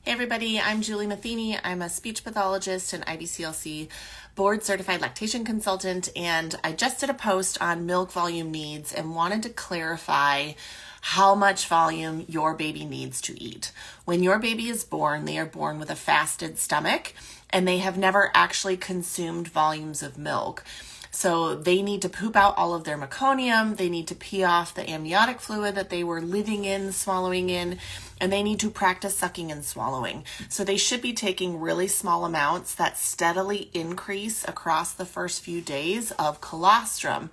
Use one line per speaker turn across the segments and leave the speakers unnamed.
Hey everybody, I'm Julie Matheny. I'm a speech pathologist and IBCLC board certified lactation consultant, and I just did a post on milk volume needs and wanted to clarify how much volume your baby needs to eat. When your baby is born, they are born with a fasted stomach and they have never actually consumed volumes of milk. So they need to poop out all of their meconium, they need to pee off the amniotic fluid that they were living in, swallowing in, and they need to practice sucking and swallowing. So they should be taking really small amounts that steadily increase across the first few days of colostrum.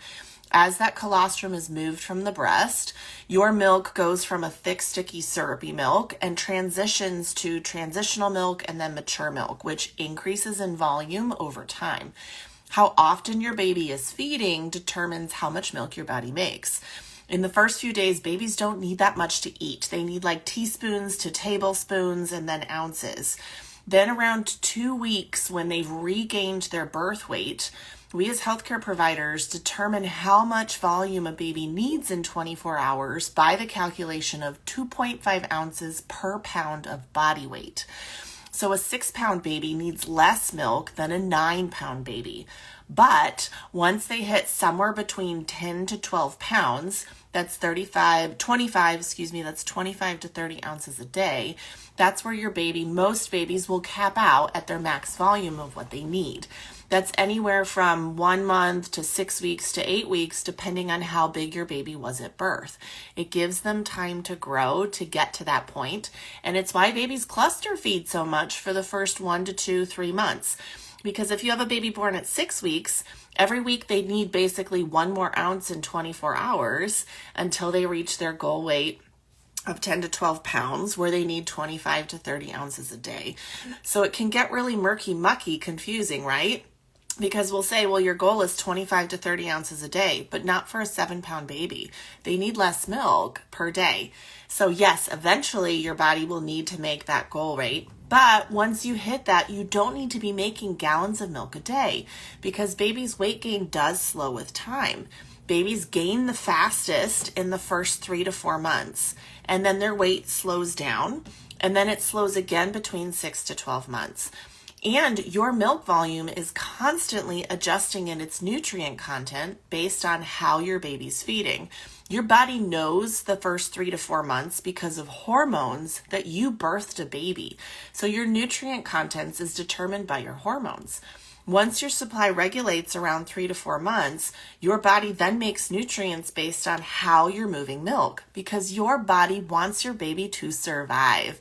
As that colostrum is moved from the breast, your milk goes from a thick, sticky, syrupy milk and transitions to transitional milk and then mature milk, which increases in volume over time. How often your baby is feeding determines how much milk your body makes. In the first few days, babies don't need that much to eat. They need like teaspoons to tablespoons and then ounces. Then around 2 weeks, when they've regained their birth weight, we as healthcare providers determine how much volume a baby needs in 24 hours by the calculation of 2.5 ounces per pound of body weight. So a 6-pound baby needs less milk than a 9-pound baby. But once they hit somewhere between 10 to 12 pounds, that's 25 to 30 ounces a day, that's where most babies will cap out at their max volume of what they need. That's anywhere from 1 month to 6 weeks to 8 weeks, depending on how big your baby was at birth. It gives them time to grow to get to that point, and it's why babies cluster feed so much for the first 1 to 2, 3 months. Because if you have a baby born at 6 weeks, every week they need basically 1 more ounce in 24 hours until they reach their goal weight of 10 to 12 pounds, where they need 25 to 30 ounces a day. So it can get really murky, mucky, confusing, right? Because we'll say, well, your goal is 25 to 30 ounces a day, but not for a 7-pound baby. They need less milk per day. So yes, eventually your body will need to make that goal rate. But once you hit that, you don't need to be making gallons of milk a day, because babies' weight gain does slow with time. Babies gain the fastest in the first 3 to 4 months, and then their weight slows down, and then it slows again between 6 to 12 months. And your milk volume is constantly adjusting in its nutrient content based on how your baby's feeding. Your body knows the first 3 to 4 months because of hormones that you birthed a baby. So your nutrient contents is determined by your hormones. Once your supply regulates around 3 to 4 months, your body then makes nutrients based on how you're moving milk, because your body wants your baby to survive.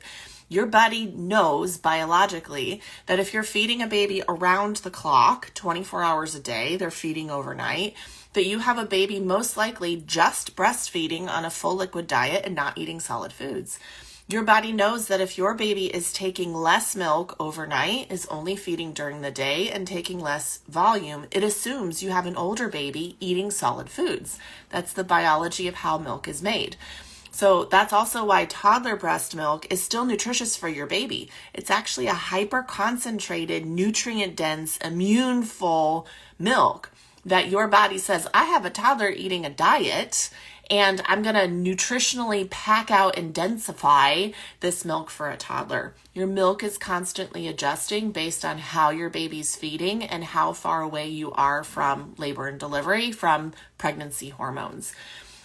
Your body knows biologically that if you're feeding a baby around the clock, 24 hours a day, they're feeding overnight, that you have a baby most likely just breastfeeding on a full liquid diet and not eating solid foods. Your body knows that if your baby is taking less milk overnight, is only feeding during the day and taking less volume, it assumes you have an older baby eating solid foods. That's the biology of how milk is made. So that's also why toddler breast milk is still nutritious for your baby. It's actually a hyper-concentrated, nutrient-dense, immune-full milk that your body says, I have a toddler eating a diet, and I'm going to nutritionally pack out and densify this milk for a toddler. Your milk is constantly adjusting based on how your baby's feeding and how far away you are from labor and delivery, from pregnancy hormones.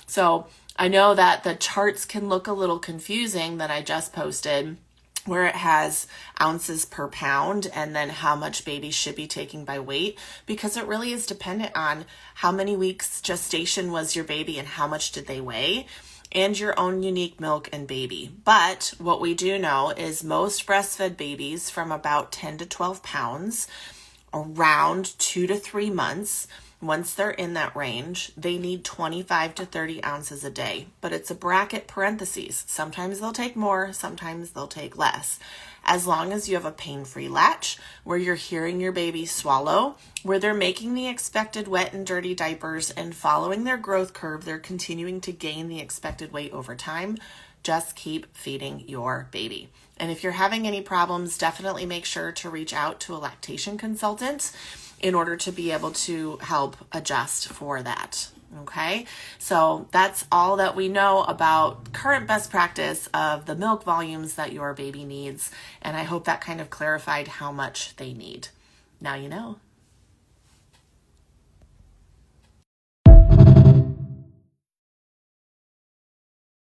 So I know that the charts can look a little confusing that I just posted, where it has ounces per pound and then how much babies should be taking by weight, because it really is dependent on how many weeks gestation was your baby and how much did they weigh, and your own unique milk and baby. But what we do know is most breastfed babies from about 10 to 12 pounds, around 2 to 3 months, once they're in that range, they need 25 to 30 ounces a day. But it's a bracket parentheses. Sometimes they'll take more, sometimes they'll take less. As long as you have a pain-free latch, where you're hearing your baby swallow, where they're making the expected wet and dirty diapers and following their growth curve, they're continuing to gain the expected weight over time, just keep feeding your baby. And if you're having any problems, definitely make sure to reach out to a lactation consultant in order to be able to help adjust for that. Okay, so that's all that we know about current best practice of the milk volumes that your baby needs. And I hope that kind of clarified how much they need. Now you know.